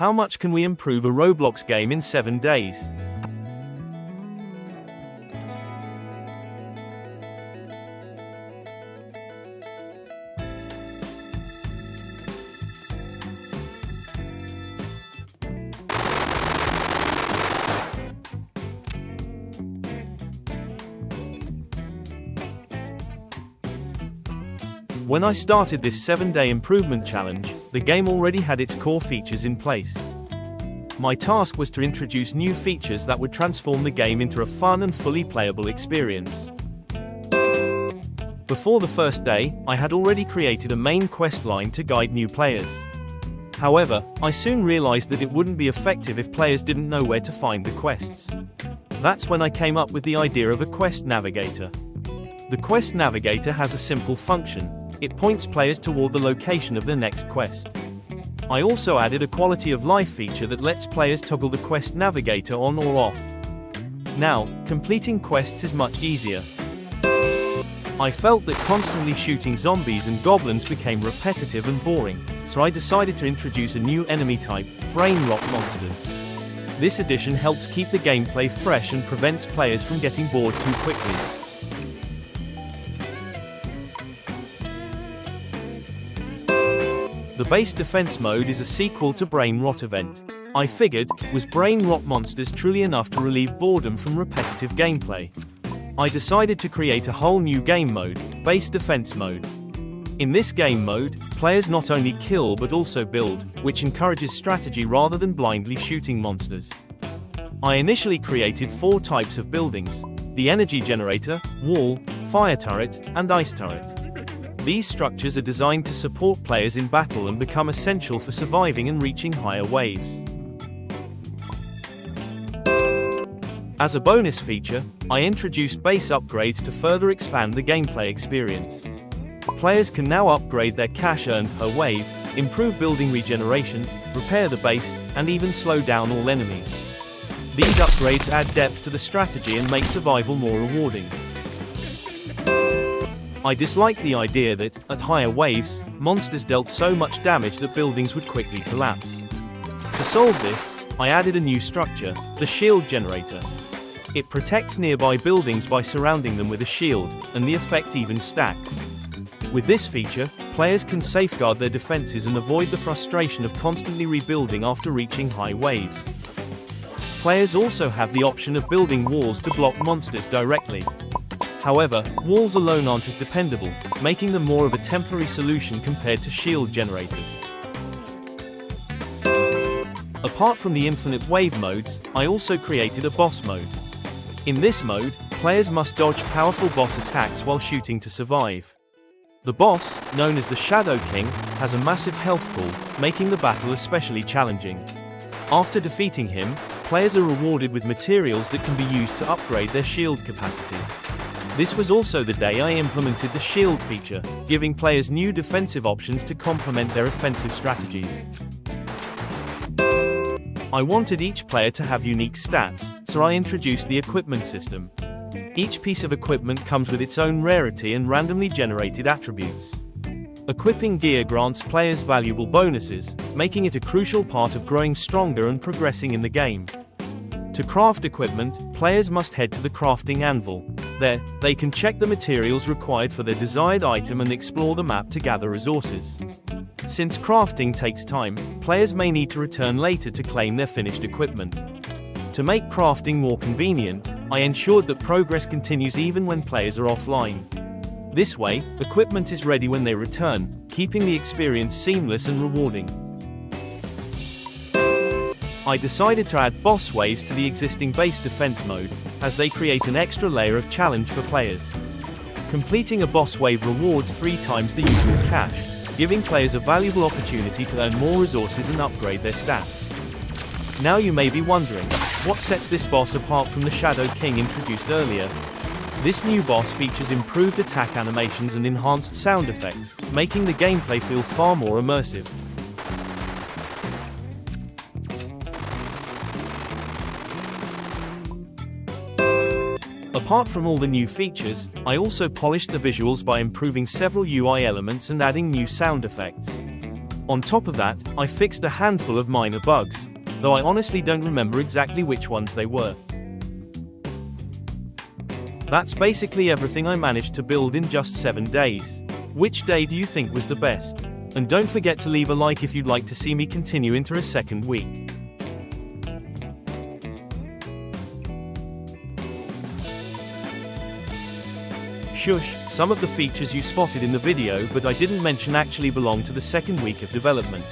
How much can we improve a Roblox game in 7 days? When I started this 7-day improvement challenge, the game already had its core features in place. My task was to introduce new features that would transform the game into a fun and fully playable experience. Before the first day, I had already created a main quest line to guide new players. However, I soon realized that it wouldn't be effective if players didn't know where to find the quests. That's when I came up with the idea of a quest navigator. The quest navigator has a simple function. It points players toward the location of the next quest. I also added a quality of life feature that lets players toggle the quest navigator on or off. Now, completing quests is much easier. I felt that constantly shooting zombies and goblins became repetitive and boring, so I decided to introduce a new enemy type, brain rot monsters. This addition helps keep the gameplay fresh and prevents players from getting bored too quickly. The base defense mode is a sequel to Brain Rot event. I figured, was Brain Rot monsters truly enough to relieve boredom from repetitive gameplay? I decided to create a whole new game mode, base defense mode. In this game mode, players not only kill but also build, which encourages strategy rather than blindly shooting monsters. I initially created 4 types of buildings: the energy generator, wall, fire turret, and ice turret. These structures are designed to support players in battle and become essential for surviving and reaching higher waves. As a bonus feature, I introduced base upgrades to further expand the gameplay experience. Players can now upgrade their cash earned per wave, improve building regeneration, repair the base, and even slow down all enemies. These upgrades add depth to the strategy and make survival more rewarding. I disliked the idea that, at higher waves, monsters dealt so much damage that buildings would quickly collapse. To solve this, I added a new structure, the shield generator. It protects nearby buildings by surrounding them with a shield, and the effect even stacks. With this feature, players can safeguard their defenses and avoid the frustration of constantly rebuilding after reaching high waves. Players also have the option of building walls to block monsters directly. However, walls alone aren't as dependable, making them more of a temporary solution compared to shield generators. Apart from the infinite wave modes, I also created a boss mode. In this mode, players must dodge powerful boss attacks while shooting to survive. The boss, known as the Shadow King, has a massive health pool, making the battle especially challenging. After defeating him, players are rewarded with materials that can be used to upgrade their shield capacity. This was also the day I implemented the shield feature, giving players new defensive options to complement their offensive strategies. I wanted each player to have unique stats, so I introduced the equipment system. Each piece of equipment comes with its own rarity and randomly generated attributes. Equipping gear grants players valuable bonuses, making it a crucial part of growing stronger and progressing in the game. To craft equipment, players must head to the crafting anvil. There, they can check the materials required for their desired item and explore the map to gather resources. Since crafting takes time, players may need to return later to claim their finished equipment. To make crafting more convenient, I ensured that progress continues even when players are offline. This way, equipment is ready when they return, keeping the experience seamless and rewarding. I decided to add boss waves to the existing base defense mode, as they create an extra layer of challenge for players. Completing a boss wave rewards 3 times the usual cash, giving players a valuable opportunity to earn more resources and upgrade their stats. Now you may be wondering, what sets this boss apart from the Shadow King introduced earlier? This new boss features improved attack animations and enhanced sound effects, making the gameplay feel far more immersive. Apart from all the new features, I also polished the visuals by improving several UI elements and adding new sound effects. On top of that, I fixed a handful of minor bugs, though I honestly don't remember exactly which ones they were. That's basically everything I managed to build in just 7 days. Which day do you think was the best? And don't forget to leave a like if you'd like to see me continue into a second week. Shush, some of the features you spotted in the video but I didn't mention actually belong to the second week of development.